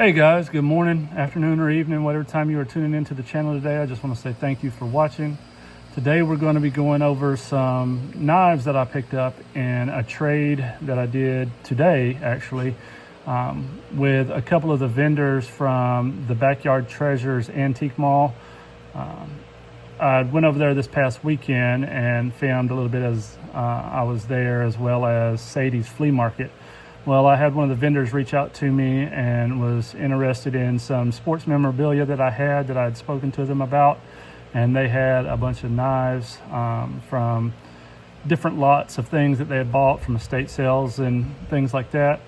Hey guys, good morning, afternoon, or evening, whatever time you are tuning into the channel today. I just want to say thank you for watching. Today we're going to be going over some knives that I picked up in a trade that I did today, actually, with a couple of the vendors from the Backyard Treasures Antique Mall. I went over there this past weekend and filmed a little bit as I was there, as well as Sadie's Flea Market. Well, I had one of the vendors reach out to me and was interested in some sports memorabilia that I had spoken to them about. And they had a bunch of knives from different lots of things that they had bought from estate sales and things like that.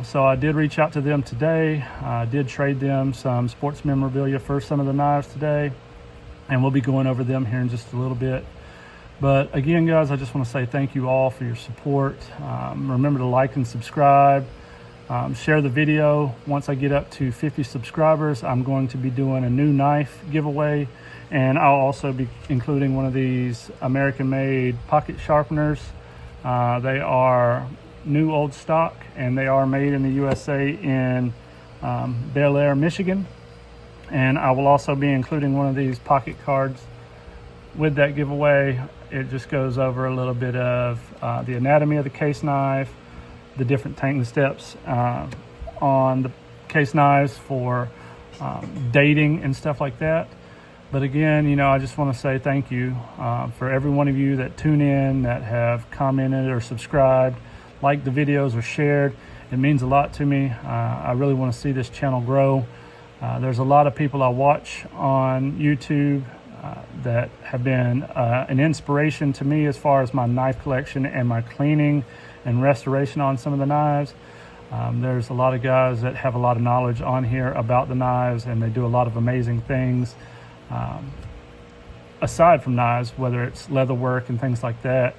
So I did reach out to them today. I did trade them some sports memorabilia for some of the knives today. And we'll be going over them here in just a little bit. But again, guys, I just want to say thank you all for your support. Remember to like and subscribe. Share the video. Once I get up to 50 subscribers, I'm going to be doing a new knife giveaway. And I'll also be including one of these American-made pocket sharpeners. They are new old stock, and they are made in the USA in Bel Air, Michigan. And I will also be including one of these pocket cards with that giveaway. It just goes over a little bit of the anatomy of the case knife, the different tanking steps on the case knives for dating and stuff like that. But again, you know, I just want to say thank you for every one of you that tune in, that have commented or subscribed, liked the videos or shared. It means a lot to me. I really want to see this channel grow. There's a lot of people I watch on YouTube that have been an inspiration to me as far as my knife collection and my cleaning and restoration on some of the knives. There's a lot of guys that have a lot of knowledge on here about the knives, and they do a lot of amazing things aside from knives, whether it's leather work and things like that.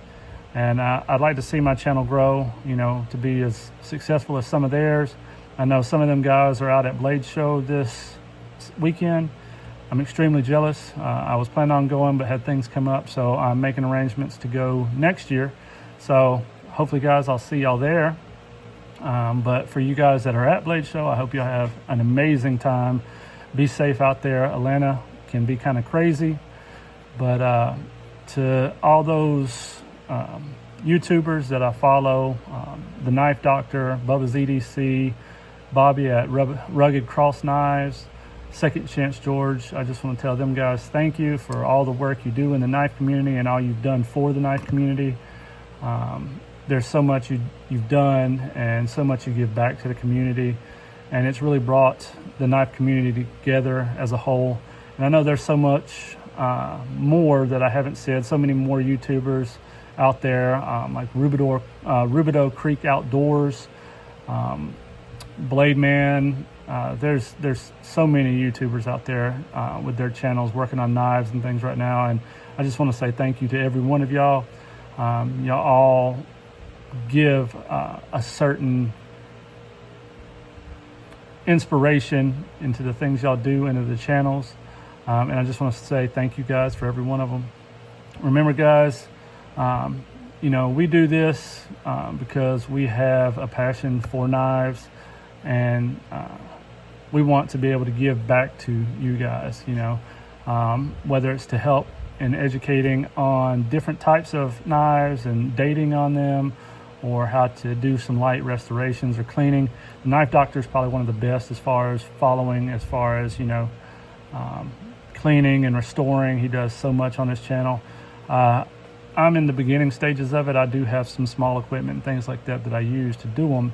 And I'd like to see my channel grow, you know, to be as successful as some of theirs. I know some of them guys are out at Blade Show this weekend. I'm extremely jealous. I was planning on going, but had things come up, so I'm making arrangements to go next year. So hopefully, guys, I'll see y'all there. But for you guys that are at Blade Show, I hope you'll have an amazing time. Be safe out there. Atlanta can be kind of crazy, but to all those YouTubers that I follow, the Knife Doctor, Bubba's EDC, Bobby at Rugged Cross Knives, Second Chance George, I just want to tell them guys thank you for all the work you do in the knife community and all you've done for the knife community. There's so much you've done and so much you give back to the community, and it's really brought the knife community together as a whole. And I know there's so much more that I haven't said, so many more YouTubers out there, like Rubidoux Creek Outdoors, Blade Man. There's so many YouTubers out there with their channels working on knives and things right now, and I just want to say thank you to every one of y'all. Y'all all give a certain inspiration into the things y'all do, into the channels, and I just want to say thank you guys for every one of them. Remember, guys, you know, we do this because we have a passion for knives, and we want to be able to give back to you guys, you know, whether it's to help in educating on different types of knives and dating on them, or how to do some light restorations or cleaning. The Knife Doctor is probably one of the best as far as following, as far as, you know, cleaning and restoring. He does so much on his channel. I'm in the beginning stages of it. I do have some small equipment and things like that that I use to do them,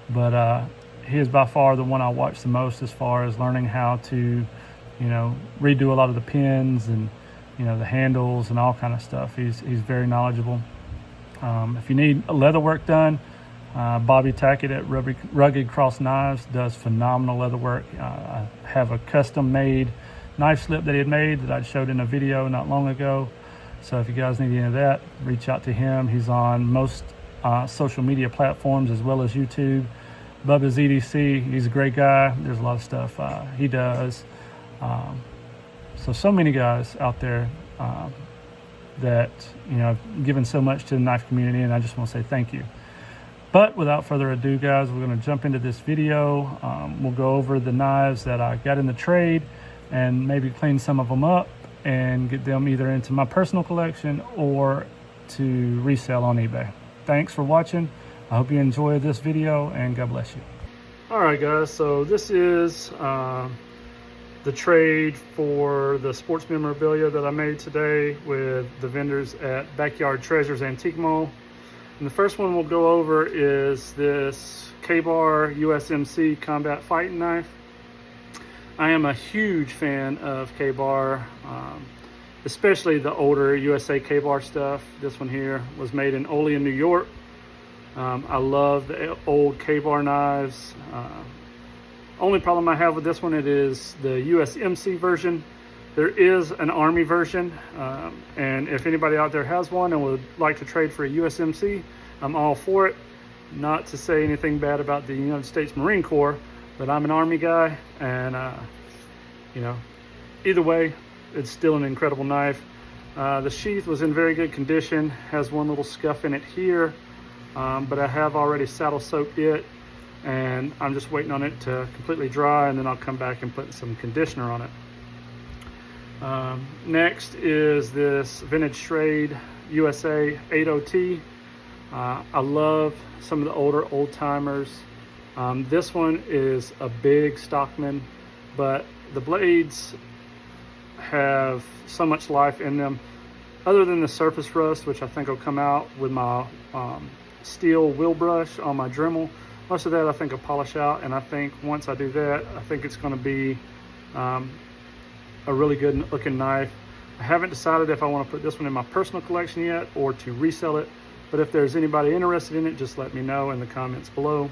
but he is by far the one I watch the most as far as learning how to, you know, redo a lot of the pins and, you know, the handles and all kind of stuff. He's very knowledgeable. If you need leather work done, Bobby Tackett at Rugged Cross Knives does phenomenal leather work. I have a custom made knife slip that he had made that I showed in a video not long ago. So if you guys need any of that, reach out to him. He's on most social media platforms as well as YouTube. Bubba's EDC, he's a great guy. There's a lot of stuff he does. So many guys out there that, you know, have given so much to the knife community, and I just want to say thank you. But without further ado, guys, we're going to jump into this video. We'll go over the knives that I got in the trade and maybe clean some of them up and get them either into my personal collection or to resell on eBay. Thanks for watching. I hope you enjoyed this video, and God bless you. All right, guys, so this is the trade for the sports memorabilia that I made today with the vendors at Backyard Treasures Antique Mall. And the first one we'll go over is this Ka-Bar USMC combat fighting knife. I am a huge fan of Ka-Bar, especially the older USA Ka-Bar stuff. This one here was made in Olean, New York. I love the old Ka-Bar knives. Only problem I have with this one, it is the USMC version. There is an Army version, and if anybody out there has one and would like to trade for a USMC, I'm all for it. Not to say anything bad about the United States Marine Corps, but I'm an Army guy, and you know, either way, it's still an incredible knife. The sheath was in very good condition, has one little scuff in it here. But I have already saddle soaked it, and I'm just waiting on it to completely dry, and then I'll come back and put some conditioner on it. Next is this Vintage Trade USA 80T. I love some of the older old timers. This one is a big Stockman, but the blades have so much life in them. Other than the surface rust, which I think will come out with my steel wheel brush on my Dremel, most of that I think will polish out, and I think once I do that, I think it's going to be a really good looking knife. I haven't decided if I want to put this one in my personal collection yet or to resell it, but if there's anybody interested in it, just let me know in the comments below.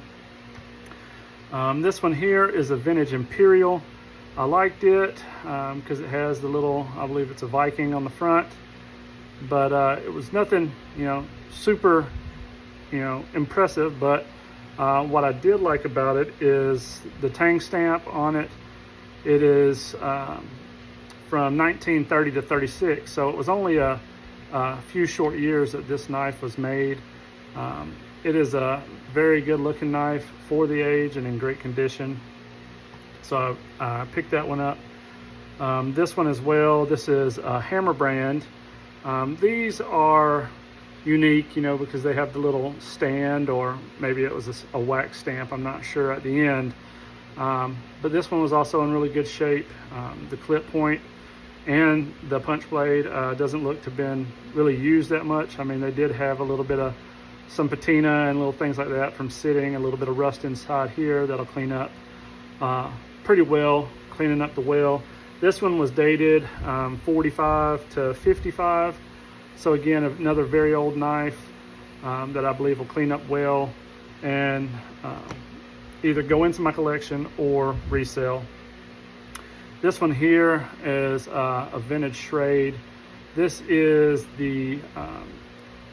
This one here is a Vintage Imperial. I liked it because it has the little, I believe it's a Viking on the front, but it was nothing, you know, super, you know, impressive. But what I did like about it is the tang stamp on it. It is from 1930 to 36, so it was only a few short years that this knife was made. It is a very good looking knife for the age and in great condition, so I picked that one up. This one as well, this is a Hammer brand. These are unique, you know, because they have the little stand, or maybe it was a wax stamp, I'm not sure, at the end. But this one was also in really good shape. The clip point and the punch blade doesn't look to have been really used that much. I mean, they did have a little bit of some patina and little things like that from sitting, a little bit of rust inside here that'll clean up pretty well, cleaning up the wheel. This one was dated 45 to 55. So again, another very old knife that I believe will clean up well and either go into my collection or resell. This one here is a Vintage Trade. This is the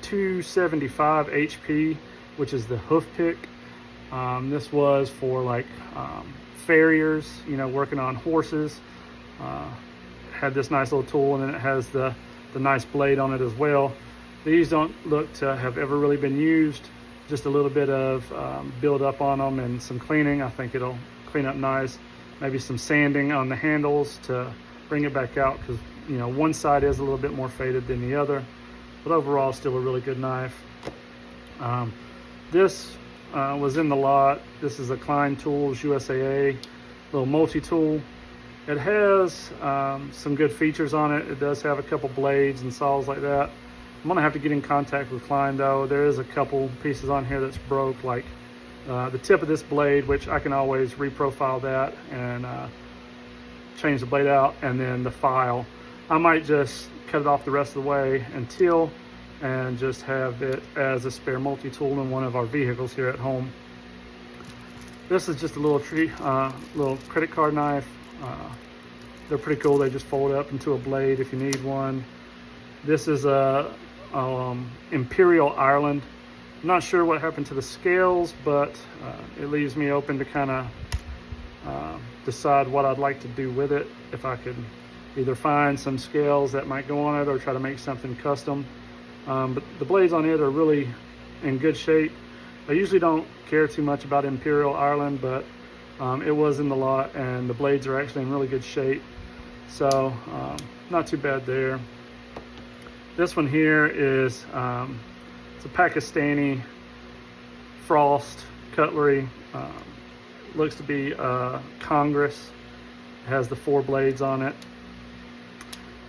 275 HP, which is the hoof pick. This was for like farriers, you know, working on horses. Had this nice little tool, and then it has the nice blade on it as well. These don't look to have ever really been used. Just a little bit of build up on them and some cleaning. I think it'll clean up nice. Maybe some sanding on the handles to bring it back out, because, you know, one side is a little bit more faded than the other, but overall still a really good knife. This was in the lot. This is a Klein Tools USAA little multi-tool. It has some good features on it. It does have a couple blades and saws like that. I'm gonna have to get in contact with Klein though. There is a couple pieces on here that's broke, like the tip of this blade, which I can always reprofile that and change the blade out, and then the file. I might just cut it off the rest of the way until, and just have it as a spare multi-tool in one of our vehicles here at home. This is just a little little credit card knife. They're pretty cool. They just fold up into a blade if you need one. This is a Imperial Ireland. I'm not sure what happened to the scales, but it leaves me open to kind of decide what I'd like to do with it. If I could either find some scales that might go on it or try to make something custom. But the blades on it are really in good shape. I usually don't care too much about Imperial Ireland, but it was in the lot, and the blades are actually in really good shape. So not too bad there. This one here is it's a Pakistani Frost cutlery. Looks to be Congress. It has the 4 blades on it.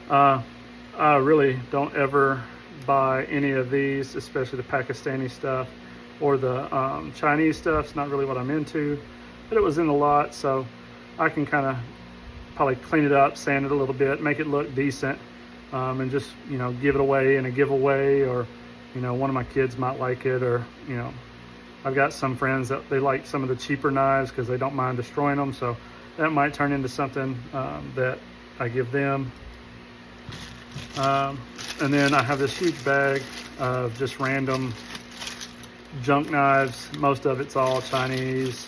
I really don't ever buy any of these, especially the Pakistani stuff or the Chinese stuff. It's not really what I'm into, but it was in the lot, so I can kind of probably clean it up, sand it a little bit, make it look decent, and just, you know, give it away in a giveaway, or, you know, one of my kids might like it, or, you know, I've got some friends that they like some of the cheaper knives because they don't mind destroying them, so that might turn into something that I give them. And then I have this huge bag of just random junk knives. Most of it's all Chinese.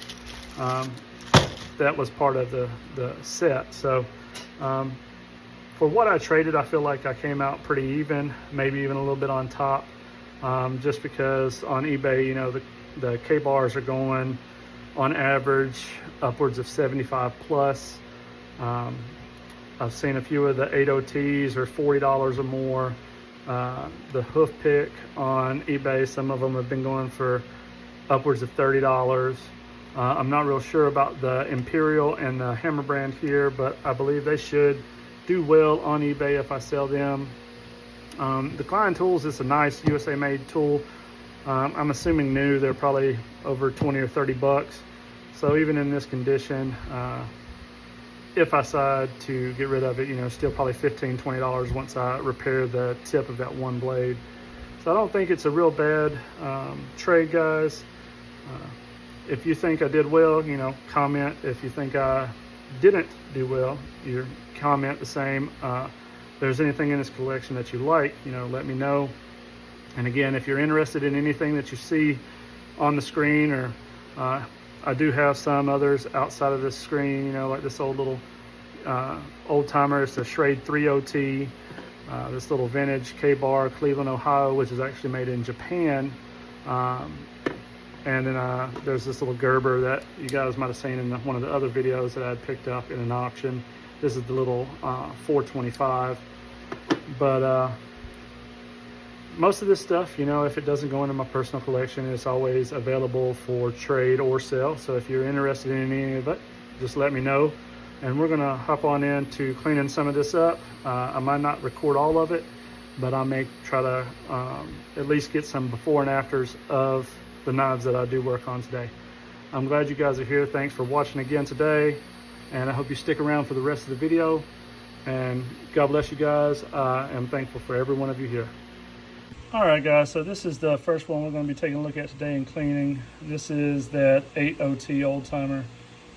That was part of the set. So for what I traded, I feel like I came out pretty even, maybe even a little bit on top, just because on eBay, you know, the K-bars are going on average upwards of 75 plus. I've seen a few of the 8OTs are $40 or more. The hoof pick on eBay, some of them have been going for upwards of $30. I'm not real sure about the Imperial and the Hammer brand here, but I believe they should do well on eBay if I sell them. The Klein tools is a nice USA made tool. I'm assuming new, they're probably over 20 or 30 bucks. So even in this condition, if I decide to get rid of it, you know, still probably $15, $20 once I repair the tip of that one blade. So I don't think it's a real bad trade, guys. If you think I did well, you know, comment. If you think I didn't do well, you comment the same. If there's anything in this collection that you like, you know, let me know. And again, if you're interested in anything that you see on the screen, or I do have some others outside of this screen, you know, like this old little old timer. It's a Schrade 3OT, this little vintage K-bar, Cleveland, Ohio, which is actually made in Japan. And then there's this little Gerber that you guys might have seen in one of the other videos that I had picked up in an auction. This is the little 425. But most of this stuff, you know, if it doesn't go into my personal collection, it's always available for trade or sale. So if you're interested in any of it, just let me know. And we're gonna hop on into cleaning some of this up. I might not record all of it, but I may try to at least get some before and afters of the knives that I do work on today. I'm glad you guys are here. Thanks for watching again today. And I hope you stick around for the rest of the video. And God bless you guys. I am thankful for every one of you here. All right, guys, so this is the first one we're going to be taking a look at today in cleaning. This is that 8OT old timer.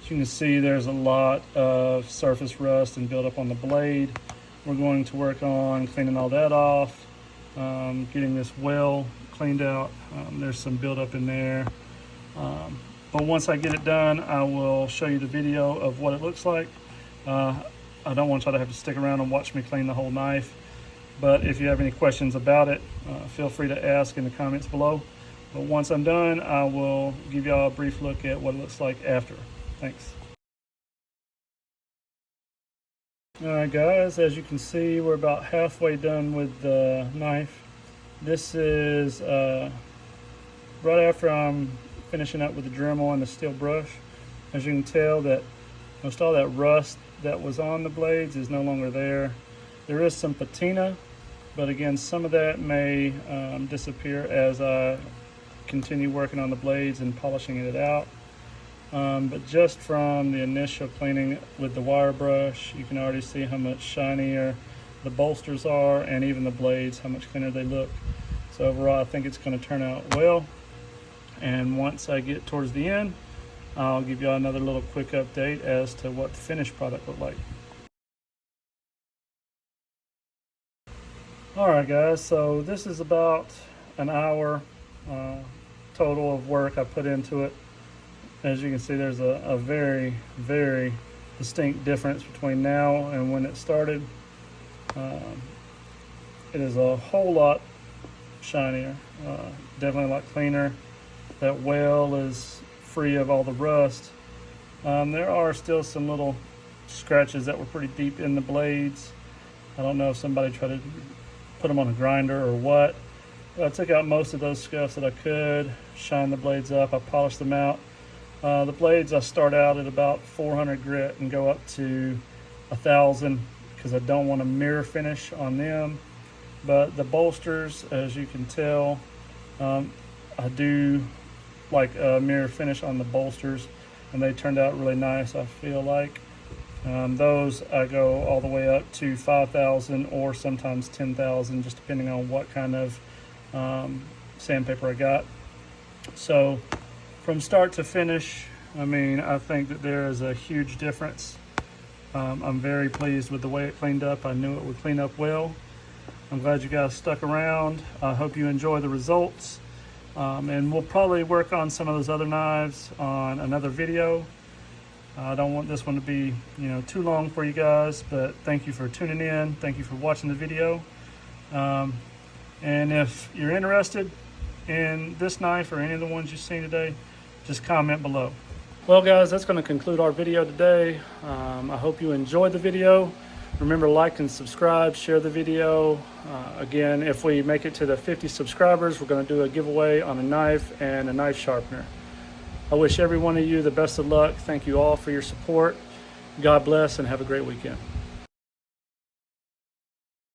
As you can see, there's a lot of surface rust and buildup on the blade. We're going to work on cleaning all that off, getting this well cleaned out. There's some buildup in there. But once I get it done, I will show you the video of what it looks like. I don't want y'all to have to stick around and watch me clean the whole knife. But if you have any questions about it, feel free to ask in the comments below. But once I'm done, I will give y'all a brief look at what it looks like after. Thanks. All right, guys, as you can see, we're about halfway done with the knife. This is right after I'm finishing up with the Dremel and the steel brush. As you can tell, that most all that rust that was on the blades is no longer there. There is some patina, but again, some of that may disappear as I continue working on the blades and polishing it out. But just from the initial cleaning with the wire brush, you can already see how much shinier the bolsters are, and even the blades, how much cleaner they look. So overall, I think it's going to turn out well. And once I get towards the end, I'll give you another little quick update as to what the finished product looked like. Alright guys, so this is about an hour total of work I put into it. As you can see, there's a very, very distinct difference between now and when it started. It is a whole lot shinier, definitely a lot cleaner. that well is free of all the rust. There are still some little scratches that were pretty deep in the blades. I don't know if somebody tried to put them on a grinder or what. But I took out most of those scuffs that I could, shined the blades up, I polished them out. The blades, I start out at about 400 grit and go up to 1,000 because I don't want a mirror finish on them. But the bolsters, as you can tell, I do like a mirror finish on the bolsters, and they turned out really nice, I feel like. Those I go all the way up to 5,000 or sometimes 10,000, just depending on what kind of sandpaper I got. So from start to finish, I mean, I think that there is a huge difference. I'm very pleased with the way it cleaned up. I knew it would clean up well. I'm glad you guys stuck around. I hope you enjoy the results. And we'll probably work on some of those other knives on another video. I don't want this one to be, too long for you guys, but thank you for tuning in. Thank you for watching the video. And if you're interested in this knife or any of the ones you've seen today, just comment below. Well guys, that's going to conclude our video today. I hope you enjoyed the video. Remember, like and subscribe, share the video. Again, if we make it to the 50 subscribers, we're going to do a giveaway on a knife and a knife sharpener. I wish every one of you the best of luck. Thank you all for your support. God bless and have a great weekend.